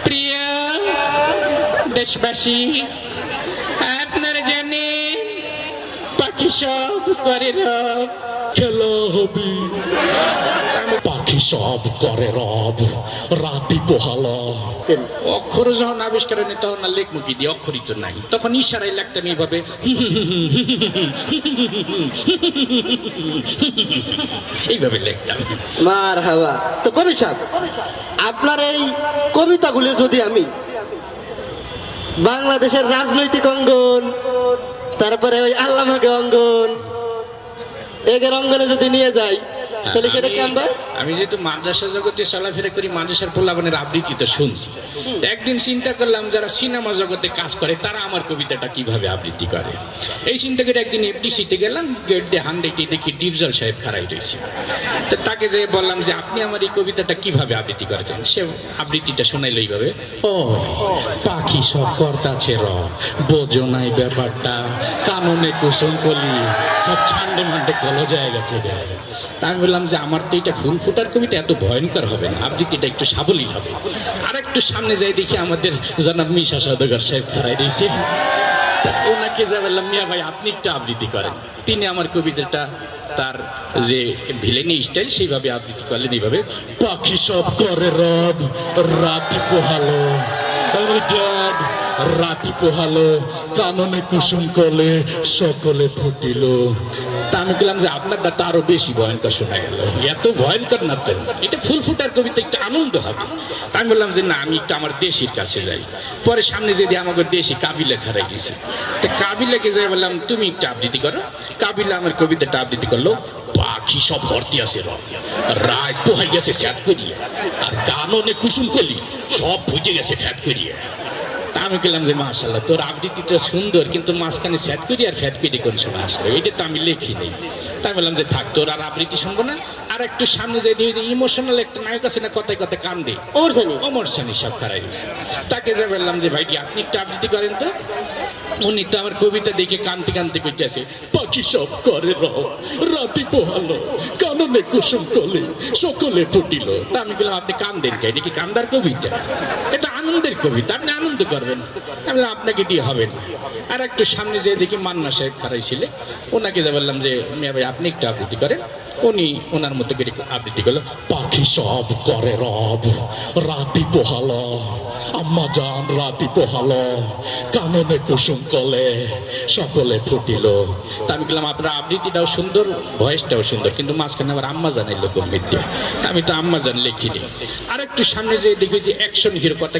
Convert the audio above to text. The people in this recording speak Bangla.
প্রিয় দেশবাসী, আপনারা জানেন পাখি সব করে রব, খেলা হবে। পাখি সব করে রব, রাতি পোহালো। অক্ষর যখন আবিষ্কার হয়নি তখন আর লেখমুখী দিয়ে অক্ষরই তো নাই, তখন ইশারায় লাগতাম এইভাবে এইভাবে লিখতাম। মার হাওয়া। তো কবি সাহেব, আপনার এই কবিতাগুলো যদি আমি বাংলাদেশের রাজনৈতিক অঙ্গন, তারপরে ওই আল্লামাকে অঙ্গন, এগের অঙ্গনে যদি নিয়ে যাই, তাহলে সেটা কেমন? আমি যেহেতু মাদ্রাসা জগতে চলাফেরা করি, মাদ্রাসার পোলাপানের আবৃত্তি তো শুনছি। তো একদিন চিন্তা করলাম যারা সিনেমা জগতে কাজ করে তারা আমার কবিতাটা কিভাবে আবৃত্তি করে। এই চিন্তা করে একদিন এফডিসিতে গেলাম, গেট দিয়ে হান্ডেটি দেখি ডিপজল সাহেব খাড়াই রয়েছে। তো তাকে যে বললাম যে আপনি আমার এই কবিতাটা কিভাবে আবৃত্তি করেছেন। সে আবৃত্তিটা শোনাইল এইভাবে, ও পাখি সব কর্তাছে বোঝো নাই ব্যাপারটা, কাননে কুসুম কলি সব ছান্ডে মান্ডে কল যায় গেছে। তা আমি বললাম যে আমার তো এটা ফুল ফুটার কবিতা এত ভয়ঙ্কর হবে না, আবৃত্তিটা একটু সাবলীল হবে। আর একটু সামনে যাই দেখি আমাদের জনাব মিশা সওদাগর সাহেব খাড়াই দিয়েছে। ওনাকে যা বললাম, মিয়া ভাই আপনি একটু আবৃত্তি করেন। তিনি আমার কবিতাটা তার যে ভিলেনি স্টাইল সেইভাবে আবৃত্তি করলেন এইভাবে, পাখি সব করে রব, রাতি পোহালো। দেখ রাতি পোহালো, কাননে কুসুম কলে সকলে ফুটিল। তা আমি বললাম যে আপনারটা তো আরো বেশি ভয়ঙ্কর শোনা গেল, এত ভয়ঙ্কর না তো, এটা ফুল ফুটার কবিতা, একটু আনন্দ হবে। তা আমি বললাম যে না, আমি একটু আমার দেশির কাছে যাই। পরে সামনে যদি আমাকে দেশি কাবিলা খারাই গেছে, তো কাবিলাকে যাই বললাম তুমি একটু আবৃত্তি করো। কাবিলা আমার কবিতাটা আবৃত্তি করলো, পাখি সব ভর্তি আছে রব, রাত পোহাই গেছে স্যাত করিয়ে, আর কাননে কুসুম কলি সব ফুটে গেছে ফ্যাট করিয়ে। তা আমি বললাম যে মাশাআল্লাহ তোর আবৃত্তিটা সুন্দর, কিন্তু মাঝখানে স্যাট করি আর ফ্যাট করি কোন সময় আসলো, এটা তো আমি লিখি নেই। তাই বললাম যে থাক, তোর আর আবৃত্তি শুনবো না। আর একটু সামনে যাই দিয়ে ইমোশনাল একটা নায়ক আছে না, কথায় কথায় কান্দে, অমর সানি সব খারাই গেছে। তাকে যা বললাম যে ভাই আপনি একটু আবৃত্তি করেন তো। উনি তো আমার কবিতা দেখে কানতে কানতে কইতেছে, পাখি সব করে রব, রাতি পোহালো, কাননে কুসুম কলে সকলে ফুটিল। তা আমি বললাম আপনি কান্দেন কে, এটা কি কান্দার কবিতা? এটা আনন্দের কবিতা, আপনি আনন্দ করবেন। আমি বললাম আপনাকে দিয়ে হবে না। আর একটু সামনে যেয়ে দেখি মান্না সাহেব খারাই ছিলে, ওনাকে যা বললাম যে মিয়া ভাই আপনি একটু আবৃত্তি করেন। উনি ওনার মতো করে আবৃত্তি করলো, পাখি সব করে রব, রাতি পোহালো, আম্মা জান রাতি পোহালো, কাননে কুসুম কলে সকলে ফুটিল। তা আমি বললাম আপনার আবৃত্তিটাও সুন্দর, ভয়েসটাও সুন্দর, কিন্তু মাঝখানে আবার আম্মা জান এলো কোন মিথ্যে। আমি তো আম্মা জান লিখিনি। আর একটু সামনে যেয়ে দেখি যে অ্যাকশন হিরো কথা